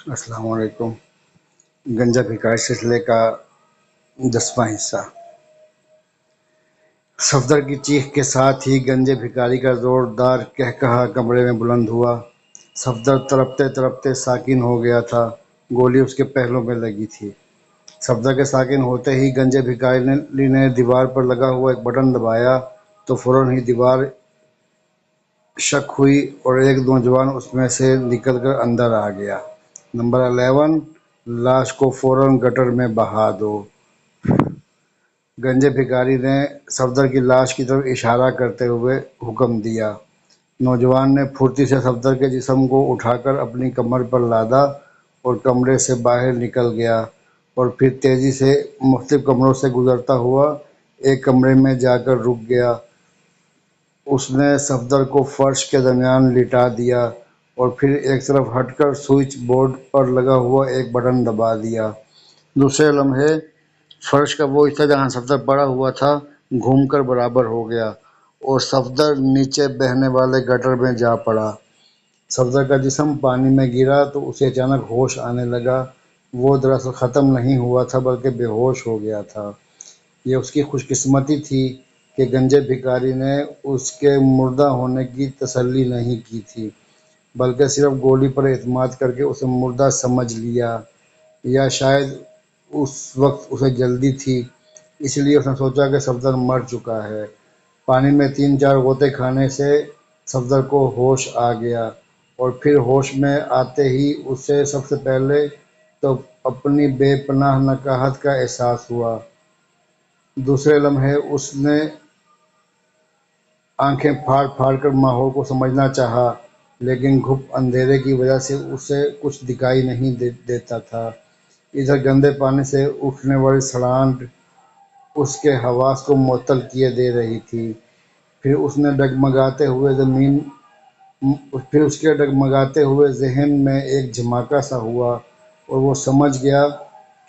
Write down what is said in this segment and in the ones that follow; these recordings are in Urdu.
السلام علیکم۔ گنجا بھکاری سلسلے کا 10واں حصہ۔ صفدر کی چیخ کے ساتھ ہی گنجے بھکاری کا زوردار قہقہا کمرے میں بلند ہوا۔ صفدر تڑپتے تڑپتے ساکن ہو گیا تھا، گولی اس کے پہلو میں لگی تھی۔ صفدر کے ساکن ہوتے ہی گنجے بھکاری نے دیوار پر لگا ہوا ایک بٹن دبایا تو فوراً ہی دیوار شک ہوئی اور ایک نوجوان اس میں سے نکل کر اندر آ گیا۔ نمبر 11، لاش کو فوراً گٹر میں بہا دو۔ گنجے بھکاری نے صفدر کی لاش کی طرف اشارہ کرتے ہوئے حکم دیا۔ نوجوان نے پھرتی سے صفدر کے جسم کو اٹھا کر اپنی کمر پر لادا اور کمرے سے باہر نکل گیا، اور پھر تیزی سے مختلف کمروں سے گزرتا ہوا ایک کمرے میں جا کر رک گیا۔ اس نے صفدر کو فرش کے درمیان لٹا دیا اور پھر ایک طرف ہٹ کر سوئچ بورڈ پر لگا ہوا ایک بٹن دبا دیا۔ دوسرے لمحے فرش کا وہ حصہ جہاں صفدر پڑا ہوا تھا گھوم کر برابر ہو گیا اور صفدر نیچے بہنے والے گٹر میں جا پڑا۔ صفدر کا جسم پانی میں گرا تو اسے اچانک ہوش آنے لگا۔ وہ دراصل ختم نہیں ہوا تھا بلکہ بے ہوش ہو گیا تھا۔ یہ اس کی خوش قسمتی تھی کہ گنجے بھکاری نے اس کے مردہ ہونے کی تسلی نہیں کی تھی، بلکہ صرف گولی پر اعتماد کر کے اسے مردہ سمجھ لیا، یا شاید اس وقت اسے جلدی تھی، اس لیے اس نے سوچا کہ صفدر مر چکا ہے۔ پانی میں 3-4 غوطے کھانے سے صفدر کو ہوش آ گیا، اور پھر ہوش میں آتے ہی اسے سب سے پہلے تو اپنی بے پناہ نکاحت کا احساس ہوا۔ دوسرے لمحے اس نے آنکھیں پھاڑ پھاڑ کر ماحول کو سمجھنا چاہا، لیکن گھپ اندھیرے کی وجہ سے اسے کچھ دکھائی نہیں دیتا تھا۔ ادھر گندے پانی سے اٹھنے والی سڑانٹ اس کے حواس کو معطل کیے دے رہی تھی۔ پھر اس کے ڈگمگاتے ہوئے ذہن میں ایک جھماکا سا ہوا اور وہ سمجھ گیا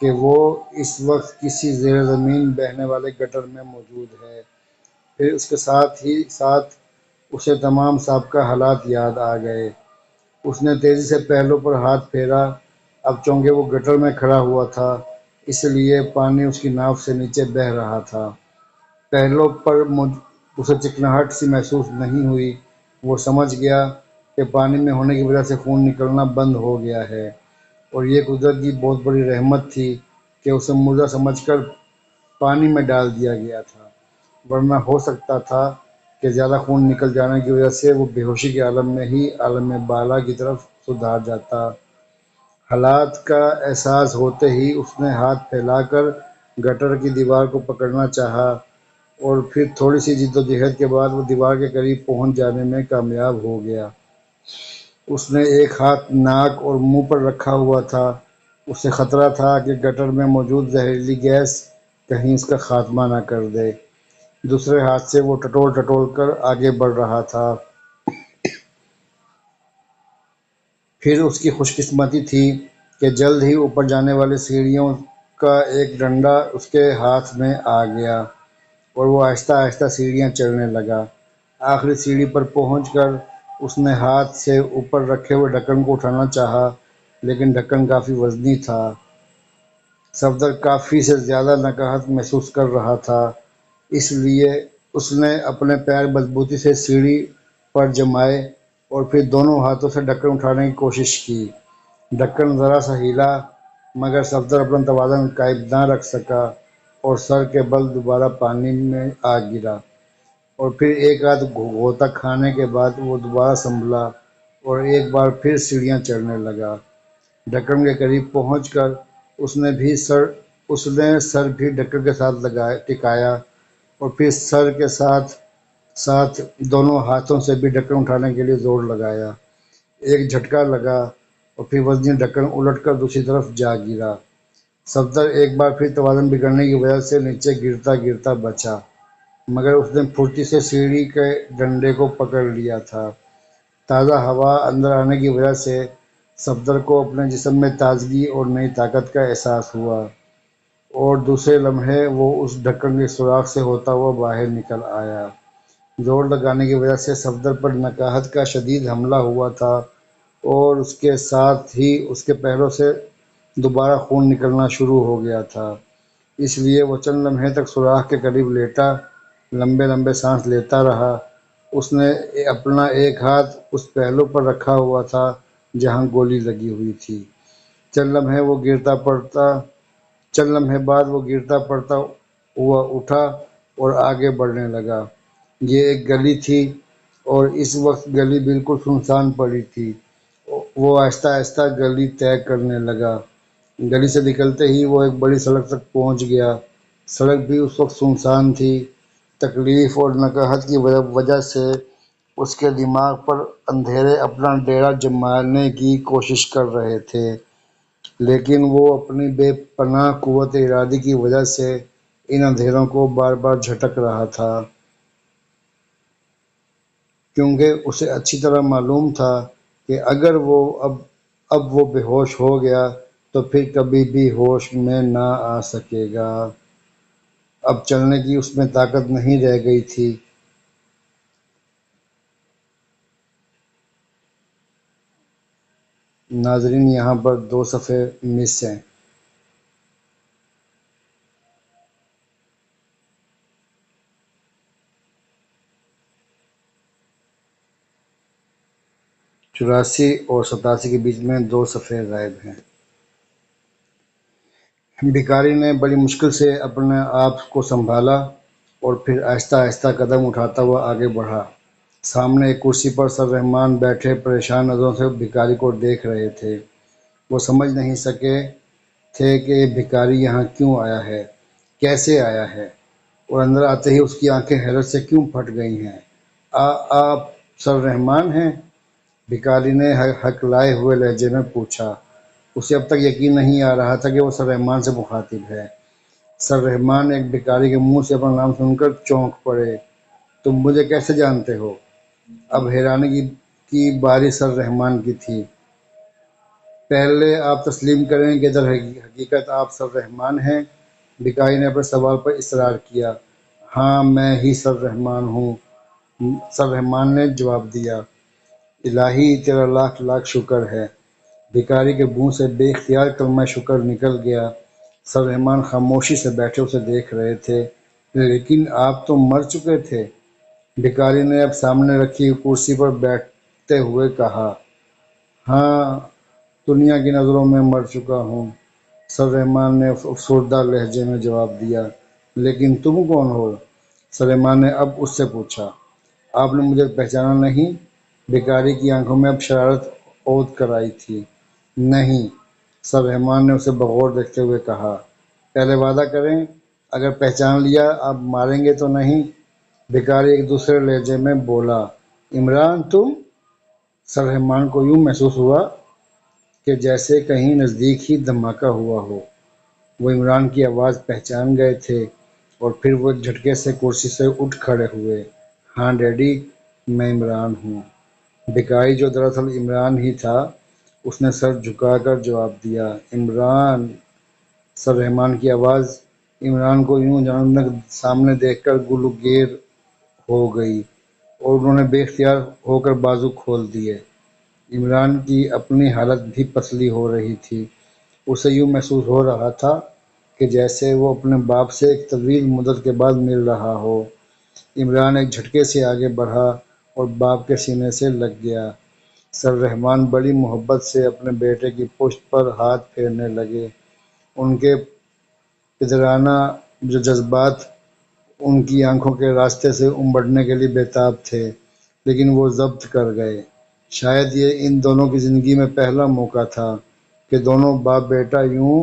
کہ وہ اس وقت کسی زیر زمین بہنے والے گٹر میں موجود ہے۔ پھر اس کے ساتھ ہی ساتھ اسے تمام سابقہ حالات یاد آ گئے۔ اس نے تیزی سے پہلو پر ہاتھ پھیرا۔ اب چونکہ وہ گٹر میں کھڑا ہوا تھا، اس لیے پانی اس کی ناف سے نیچے بہہ رہا تھا۔ پہلو پر اسے چکناہٹ سی محسوس نہیں ہوئی۔ وہ سمجھ گیا کہ پانی میں ہونے کی وجہ سے خون نکلنا بند ہو گیا ہے، اور یہ قدرت کی بہت بڑی رحمت تھی کہ اسے مردہ سمجھ کر پانی میں ڈال دیا گیا تھا، ورنہ ہو سکتا تھا کہ زیادہ خون نکل جانے کی وجہ سے وہ بے ہوشی کے عالم میں ہی عالم بالا کی طرف سدھار جاتا۔ حالات کا احساس ہوتے ہی اس نے ہاتھ پھیلا کر گٹر کی دیوار کو پکڑنا چاہا، اور پھر تھوڑی سی جدوجہد کے بعد وہ دیوار کے قریب پہنچ جانے میں کامیاب ہو گیا۔ اس نے ایک ہاتھ ناک اور منہ پر رکھا ہوا تھا۔ اسے خطرہ تھا کہ گٹر میں موجود زہریلی گیس کہیں اس کا خاتمہ نہ کر دے۔ دوسرے ہاتھ سے وہ ٹٹول ٹٹول کر آگے بڑھ رہا تھا۔ پھر اس کی خوش قسمتی تھی کہ جلد ہی اوپر جانے والی سیڑھیوں کا ایک ڈنڈا اس کے ہاتھ میں آ گیا، اور وہ آہستہ آہستہ سیڑھیاں چڑھنے لگا۔ آخری سیڑھی پر پہنچ کر اس نے ہاتھ سے اوپر رکھے ہوئے ڈھکن کو اٹھانا چاہا، لیکن ڈھکن کافی وزنی تھا۔ صفدر کافی سے زیادہ نکاحت محسوس کر رہا تھا، اس لیے اس نے اپنے پیر مضبوطی سے سیڑھی پر جمائے اور پھر دونوں ہاتھوں سے ڈھکن اٹھانے کی کوشش کی۔ ڈھکن ذرا سا ہلا، مگر صفدر اپنا توازن قائم نہ رکھ سکا اور سر کے بل دوبارہ پانی میں آ گرا، اور پھر ایک آدھ غوطہ کھانے کے بعد وہ دوبارہ سنبھلا اور ایک بار پھر سیڑھیاں چڑھنے لگا۔ ڈھکن کے قریب پہنچ کر اس نے سر بھی ڈھکن کے ساتھ ٹکایا، اور پھر سر کے ساتھ ساتھ دونوں ہاتھوں سے بھی ڈھکن اٹھانے کے لیے زور لگایا۔ ایک جھٹکا لگا اور پھر وزنی ڈھکن الٹ کر دوسری طرف جا گرا۔ صفدر ایک بار پھر توازن بگڑنے کی وجہ سے نیچے گرتا گرتا بچا، مگر اس نے پھرتی سے سیڑھی کے ڈنڈے کو پکڑ لیا تھا۔ تازہ ہوا اندر آنے کی وجہ سے صفدر کو اپنے جسم میں تازگی اور نئی طاقت کا احساس ہوا، اور دوسرے لمحے وہ اس ڈھکن کے سوراخ سے ہوتا ہوا باہر نکل آیا۔ زور لگانے کی وجہ سے صفدر پر نکاحت کا شدید حملہ ہوا تھا، اور اس کے ساتھ ہی اس کے پیروں سے دوبارہ خون نکلنا شروع ہو گیا تھا۔ اس لیے وہ چند لمحے تک سوراخ کے قریب لیٹا، لمبے لمبے سانس لیتا رہا۔ اس نے اپنا ایک ہاتھ اس پہلو پر رکھا ہوا تھا جہاں گولی لگی ہوئی تھی۔ چند لمحے بعد وہ گرتا پڑتا ہوا اٹھا اور آگے بڑھنے لگا۔ یہ ایک گلی تھی اور اس وقت گلی بالکل سنسان پڑی تھی۔ وہ آہستہ آہستہ گلی طے کرنے لگا۔ گلی سے نکلتے ہی وہ ایک بڑی سڑک تک پہنچ گیا۔ سڑک بھی اس وقت سنسان تھی۔ تکلیف اور نکاہت کی وجہ سے اس کے دماغ پر اندھیرے اپنا ڈیرا جمانے کی کوشش کر رہے تھے، لیکن وہ اپنی بے پناہ قوت ارادی کی وجہ سے ان اندھیروں کو بار بار جھٹک رہا تھا، کیونکہ اسے اچھی طرح معلوم تھا کہ اگر اب وہ بے ہوش ہو گیا تو پھر کبھی بھی ہوش میں نہ آ سکے گا۔ اب چلنے کی اس میں طاقت نہیں رہ گئی تھی۔ ناظرین، یہاں پر 2 صفحے مس ہیں۔ 84 اور 87 کے بیچ میں 2 صفحے غائب ہیں۔ بھکاری نے بڑی مشکل سے اپنے آپ کو سنبھالا اور پھر آہستہ آہستہ قدم اٹھاتا ہوا آگے بڑھا۔ سامنے ایک کرسی پر سر رحمان بیٹھے پریشان نظروں سے بھکاری کو دیکھ رہے تھے۔ وہ سمجھ نہیں سکے تھے کہ یہ بھکاری یہاں کیوں آیا ہے، کیسے آیا ہے، اور اندر آتے ہی اس کی آنکھیں حیرت سے کیوں پھٹ گئی ہیں۔ آپ سر رحمان ہیں؟ بھکاری نے ہکلائے ہوئے لہجے میں پوچھا۔ اسے اب تک یقین نہیں آ رہا تھا کہ وہ سر رحمان سے مخاطب ہے۔ سر رحمان ایک بھکاری کے منہ سے اپنا نام سن کر چونک پڑے۔ تم مجھے کیسے جانتے ہو؟ اب حیرانی کی باری سر رحمان کی تھی۔ پہلے آپ تسلیم کریں کہ در حقیقت آپ سر رحمان ہیں؟ بھکاری نے اپنے سوال پر اصرار کیا۔ ہاں، میں ہی سر رحمان ہوں، سر رحمان نے جواب دیا۔ الہی، تیرا لاکھ لاکھ شکر ہے۔ بھکاری کے منہ سے بے اختیار کلمہ شکر نکل گیا۔ سر رحمان خاموشی سے بیٹھے اسے دیکھ رہے تھے۔ لیکن آپ تو مر چکے تھے، بھکاری نے اب سامنے رکھی کرسی پر بیٹھتے ہوئے کہا۔ ہاں، دنیا کی نظروں میں مر چکا ہوں، سر رحمان نے افسردہ لہجے میں جواب دیا۔ لیکن تم کون ہو؟ سر رحمان نے اب اس سے پوچھا۔ آپ نے مجھے پہچانا نہیں؟ بھکاری کی آنکھوں میں اب شرارت عود کر آئی تھی۔ نہیں، سر رحمان نے اسے بغور دیکھتے ہوئے کہا۔ پہلے وعدہ کریں، اگر پہچان لیا آپ ماریں گے تو نہیں؟ بھکاری ایک دوسرے لہجے میں بولا۔ عمران تم؟ سر رحمان کو یوں محسوس ہوا کہ جیسے کہیں نزدیک ہی دھماکہ ہوا ہو۔ وہ عمران کی آواز پہچان گئے تھے اور پھر وہ ایک جھٹکے سے کرسی سے اٹھ کھڑے ہوئے۔ ہاں ڈیڈی، میں عمران ہوں۔ بھکاری جو دراصل عمران ہی تھا، اس نے سر جھکا کر جواب دیا۔ عمران؟ سر رحمان کی آواز عمران کو یوں اچانک سامنے دیکھ کر گلوگیر ہو گئی اور انہوں نے بے اختیار ہو کر بازو کھول دیے۔ عمران کی اپنی حالت بھی پتلی ہو رہی تھی۔ اسے یوں محسوس ہو رہا تھا کہ جیسے وہ اپنے باپ سے ایک طویل مدت کے بعد مل رہا ہو۔ عمران ایک جھٹکے سے آگے بڑھا اور باپ کے سینے سے لگ گیا۔ سر رحمان بڑی محبت سے اپنے بیٹے کی پشت پر ہاتھ پھیرنے لگے۔ ان کے پدرانہ جذبات ان کی آنکھوں کے راستے سے امڑنے کے لیے بےتاب تھے، لیکن وہ ضبط کر گئے۔ شاید یہ ان دونوں کی زندگی میں پہلا موقع تھا کہ دونوں باپ بیٹا یوں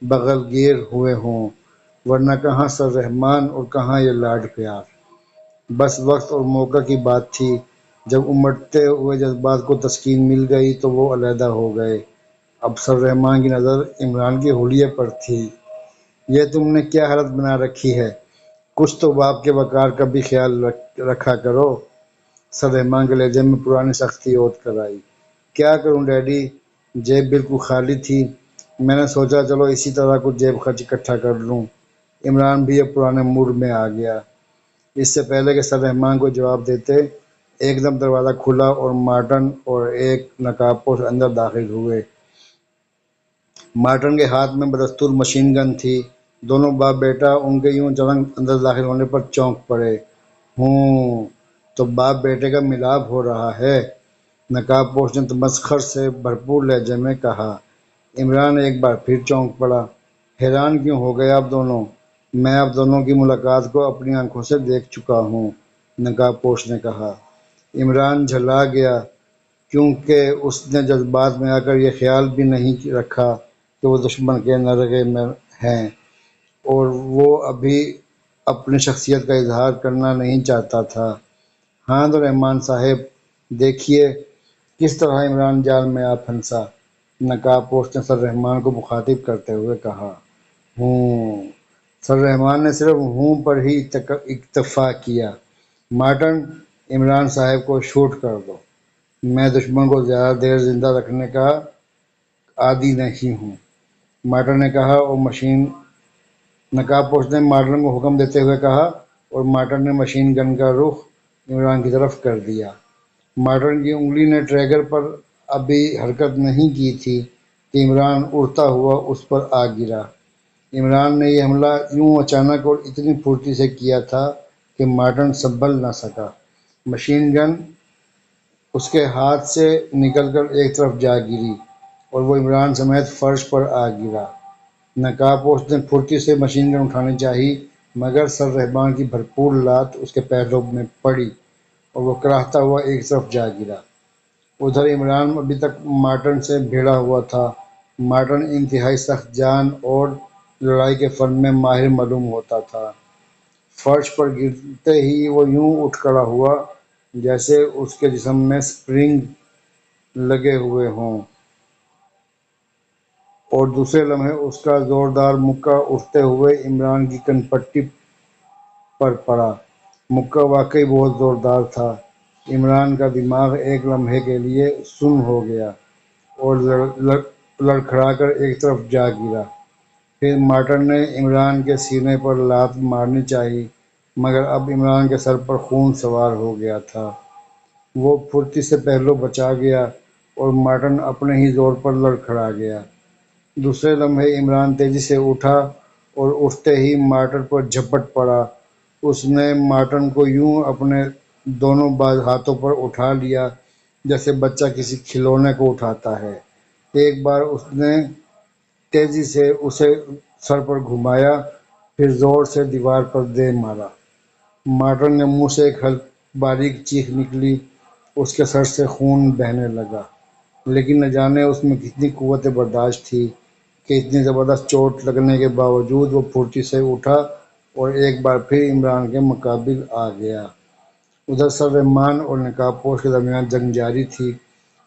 بغل گیر ہوئے ہوں، ورنہ کہاں سر رحمان اور کہاں یہ لاڈ پیار۔ بس وقت اور موقع کی بات تھی۔ جب امڑتے ہوئے جذبات کو تسکین مل گئی تو وہ علیحدہ ہو گئے۔ اب سر رحمان کی نظر عمران کے حلیے پر تھی۔ یہ تم نے کیا حالت بنا رکھی ہے؟ کچھ تو باپ کے وقار کا بھی خیال رکھا کرو۔ سر رحمان کے لہجے میں پرانی سختی عود کر آئی۔ کیا کروں ڈیڈی، جیب بالکل خالی تھی، میں نے سوچا چلو اسی طرح کچھ جیب خرچ اکٹھا کر لوں۔ عمران بھی اب پرانے موڈ میں آ گیا۔ اس سے پہلے کہ سر رحمان کو جواب دیتے، ایک دم دروازہ کھلا اور مارٹن اور ایک نقاب پوش اندر داخل ہوئے۔ مارٹن کے ہاتھ میں بدستور مشین گن تھی۔ دونوں باپ بیٹا ان کے یوں اچانک اندر داخل ہونے پر چونک پڑے۔ ہوں، تو باپ بیٹے کا ملاپ ہو رہا ہے، نقاب پوش نے تمسخر سے بھرپور لہجے میں کہا۔ عمران ایک بار پھر چونک پڑا۔ حیران کیوں ہو گئے آپ دونوں؟ میں آپ دونوں کی ملاقات کو اپنی آنکھوں سے دیکھ چکا ہوں، نقاب پوش نے کہا۔ عمران جھلا گیا، کیونکہ اس نے جذبات میں آ کر یہ خیال بھی نہیں رکھا کہ وہ دشمن کے نرغے میں ہیں، اور وہ ابھی اپنی شخصیت کا اظہار کرنا نہیں چاہتا تھا۔ ہاں تو رحمان صاحب، دیکھیے کس طرح عمران جال میں آ پھنسا، نقاب پوش نے سر رحمان کو مخاطب کرتے ہوئے کہا۔ ہوں، سر رحمان نے صرف ہوں پر ہی اکتفا کیا۔ مارٹن، عمران صاحب کو شوٹ کر دو، میں دشمن کو زیادہ دیر زندہ رکھنے کا عادی نہیں ہوں، مارٹن نے کہا اور نقاب پوش نے مارٹن کو حکم دیتے ہوئے کہا، اور مارٹن نے مشین گن کا رخ عمران کی طرف کر دیا۔ مارٹن کی انگلی نے ٹریگر پر ابھی حرکت نہیں کی تھی کہ عمران اڑتا ہوا اس پر آ گرا۔ عمران نے یہ حملہ یوں اچانک اور اتنی پھرتی سے کیا تھا کہ مارٹن سنبھل نہ سکا۔ مشین گن اس کے ہاتھ سے نکل کر ایک طرف جا گری اور وہ عمران سمیت فرش پر آ گرا۔ نقاب پوش نے پھرتی سے مشین گن اٹھانی چاہی، مگر سر رحمان کی بھرپور لات اس کے پہلو میں پڑی اور وہ کراہتا ہوا ایک طرف جا گرا۔ ادھر عمران ابھی تک مارٹن سے بھیڑا ہوا تھا۔ مارٹن انتہائی سخت جان اور لڑائی کے فن میں ماہر معلوم ہوتا تھا۔ فرش پر گرتے ہی وہ یوں اٹھ کھڑا ہوا جیسے اس کے جسم میں سپرنگ لگے ہوئے ہوں، اور دوسرے لمحے اس کا زوردار مکہ اٹھتے ہوئے عمران کی کنپٹی پر پڑا۔ مکہ واقعی بہت زوردار تھا۔ عمران کا دماغ ایک لمحے کے لیے سن ہو گیا اور لڑکھڑا کر ایک طرف جا گرا۔ پھر مارٹن نے عمران کے سینے پر لات مارنی چاہی، مگر اب عمران کے سر پر خون سوار ہو گیا تھا۔ وہ پھرتی سے پہلو بچا گیا اور مارٹن اپنے ہی زور پر لڑکھڑا گیا۔ دوسرے لمحے عمران تیزی سے اٹھا اور اٹھتے ہی مارٹن پر جھپٹ پڑا۔ اس نے مارٹن کو یوں اپنے دونوں ہاتھوں پر اٹھا لیا جیسے بچہ کسی کھلونے کو اٹھاتا ہے۔ ایک بار اس نے تیزی سے اسے سر پر گھمایا، پھر زور سے دیوار پر دے مارا۔ مارٹن کے منہ سے ایک باریک چیخ نکلی، اس کے سر سے خون بہنے لگا، لیکن نہ جانے اس میں کتنی قوت برداشت تھی کہ اتنی زبردست چوٹ لگنے کے باوجود وہ پھرتی سے اٹھا اور ایک بار پھر عمران کے مقابل آ گیا۔ ادھر سر رحمان اور نقاب پوش کے درمیان جنگ جاری تھی۔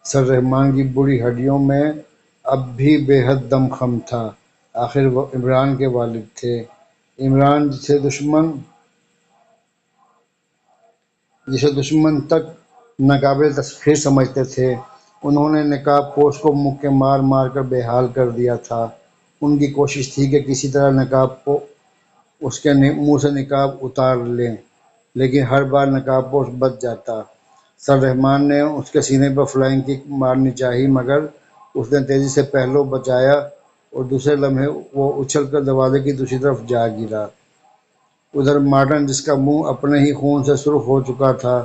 سر رحمان کی بڑی ہڈیوں میں اب بھی بے حد دم خم تھا، آخر وہ عمران کے والد تھے۔ عمران جسے دشمن تک ناقابل تسخیر سمجھتے تھے، انہوں نے نقاب پوش کو مکے مار مار کر بے حال کر دیا تھا۔ ان کی کوشش تھی کہ کسی طرح اس کے منہ سے نقاب اتار لیں، لیکن ہر بار نقاب پوش بچ جاتا۔ سر رحمان نے اس کے سینے پر فلائنگ کک مارنی چاہی، مگر اس نے تیزی سے پہلو بچایا اور دوسرے لمحے وہ اچھل کر دروازے کی دوسری طرف جا گرا۔ ادھر مارٹن، جس کا منہ اپنے ہی خون سے سرخ ہو چکا تھا،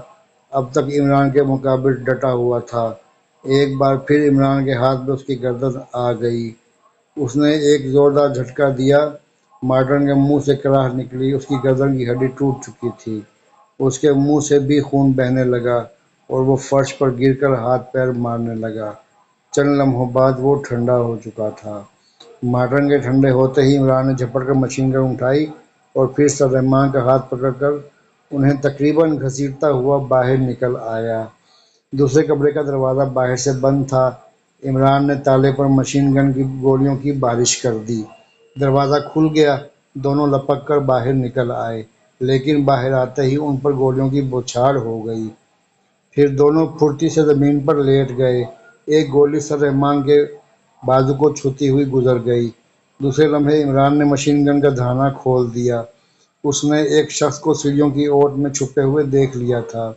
اب تک عمران کے مقابل ڈٹا ہوا تھا۔ ایک بار پھر عمران کے ہاتھ میں اس کی گردن آ گئی۔ اس نے ایک زوردار جھٹکا دیا، مارٹن کے منہ سے کراہ نکلی، اس کی گردن کی ہڈی ٹوٹ چکی تھی، اس کے منہ سے بھی خون بہنے لگا اور وہ فرش پر گر کر ہاتھ پیر مارنے لگا۔ چند لمحوں بعد وہ ٹھنڈا ہو چکا تھا۔ مارٹن کے ٹھنڈے ہوتے ہی عمران نے جھپٹ کر مشین گن اٹھائی اور پھر سر رحمان کا ہاتھ پکڑ کر انہیں تقریباً گھسیٹتا ہوا باہر نکل آیا۔ دوسرے کمرے کا دروازہ باہر سے بند تھا۔ عمران نے تالے پر مشین گن کی گولیوں کی بارش کر دی۔ دروازہ کھل گیا، دونوں لپک کر باہر نکل آئے، لیکن باہر آتے ہی ان پر گولیوں کی بوچھاڑ ہو گئی۔ پھر دونوں پھرتی سے زمین پر لیٹ گئے۔ ایک گولی سر رحمان کے بازو کو چھوتی ہوئی گزر گئی۔ دوسرے لمحے عمران نے مشین گن کا دھانا کھول دیا۔ اس نے ایک شخص کو سیڑھیوں کی اوٹ میں چھپے ہوئے دیکھ لیا تھا۔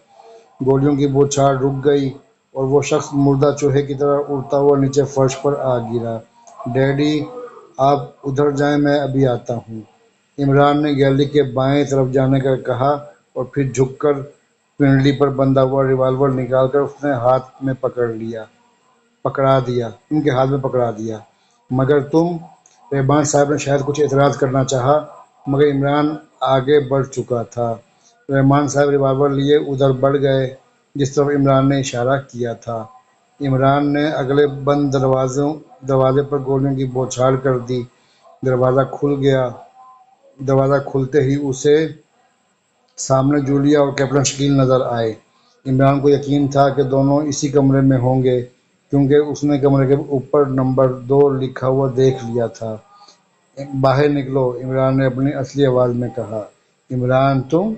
گولیوں کی بوچھار رک گئی اور وہ شخص مردہ چوہے کی طرح اڑتا ہوا نیچے فرش پر آ گرا۔ ڈیڈی آپ ادھر جائیں، میں ابھی آتا ہوں، عمران نے گیلری کے بائیں طرف جانے کا کہا اور پھر جھک کر پنڈلی پر بندھا ہوا ریوالور نکال کر اس نے ہاتھ میں پکڑا دیا۔ مگر تم، رحمان صاحب نے شاید کچھ اعتراض کرنا چاہا، مگر عمران آگے بڑھ چکا تھا۔ رحمان صاحب ریوالور لیے ادھر بڑھ گئے جس طرف عمران نے اشارہ کیا تھا۔ عمران نے اگلے بند دروازے پر گولیوں کی بوچھار کر دی۔ دروازہ کھل گیا۔ دروازہ کھلتے ہی اسے سامنے جولیا اور کیپٹن شکیل نظر آئے۔ عمران کو یقین تھا کہ دونوں اسی کمرے میں ہوں گے کیونکہ اس نے کمرے کے اوپر نمبر 2 لکھا ہوا دیکھ لیا تھا۔ باہر نکلو، عمران نے اپنی اصلی آواز میں کہا۔ عمران تم؟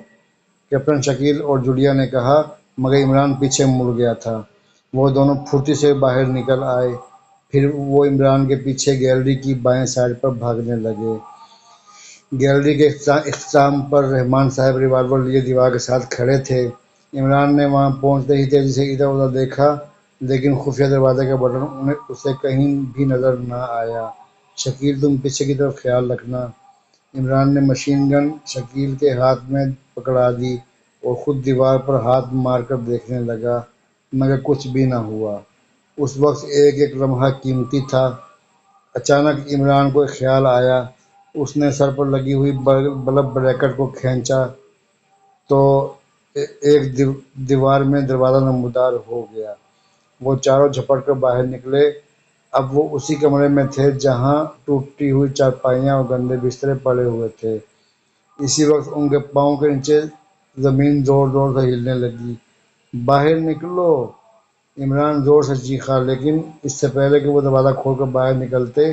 کیپٹن شکیل اور جولیا نے کہا، مگر عمران پیچھے مڑ گیا تھا۔ وہ دونوں پھرتی سے باہر نکل آئے، پھر وہ عمران کے پیچھے گیلری کی بائیں سائڈ پر بھاگنے لگے۔ گیلری کے اختتام پر رحمان صاحب ریوالور لیے دیوار کے ساتھ کھڑے تھے۔ عمران نے وہاں پہنچتے ہی تیزی سے ادھر ادھر دیکھا، لیکن خفیہ دروازے کا بٹن اسے کہیں بھی نظر نہ آیا۔ شکیل تم پیچھے کی طرف خیال رکھنا۔ عمران نے مشین گن شکیل کے ہاتھ میں پکڑا دی اور خود دیوار پر ہاتھ مار کر دیکھنے لگا، مگر کچھ بھی نہ ہوا۔ اس وقت ایک ایک لمحہ قیمتی تھا۔ اچانک عمران کو ایک خیال آیا۔ اس نے سر پر لگی ہوئی بلب بریکٹ کو کھینچا تو ایک دیوار میں دروازہ نمودار ہو گیا۔ وہ چاروں جھپٹ کر باہر نکلے۔ اب وہ اسی کمرے میں تھے جہاں ٹوٹی ہوئی چارپائیاں اور گندے بسترے پڑے ہوئے تھے۔ اسی وقت ان کے پاؤں کے نیچے زمین زور زور سے ہلنے لگی۔ باہر نکلو، عمران زور سے چیخا، لیکن اس سے پہلے کہ وہ دروازہ کھول کر باہر نکلتے،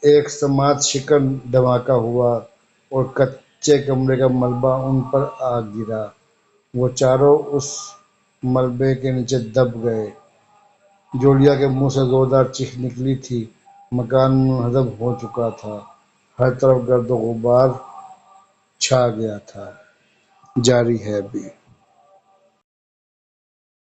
ایک سماعت شکن دھماکہ ہوا اور کچے کمرے کا ملبہ ان پر آ گرا۔ وہ چاروں اس ملبے کے نیچے دب گئے۔ جولیا کے منہ سے زوردار چیخ نکلی تھی۔ مکان منہدم ہو چکا تھا۔ ہر طرف گرد و غبار چھا گیا تھا۔ جاری ہے ابھی۔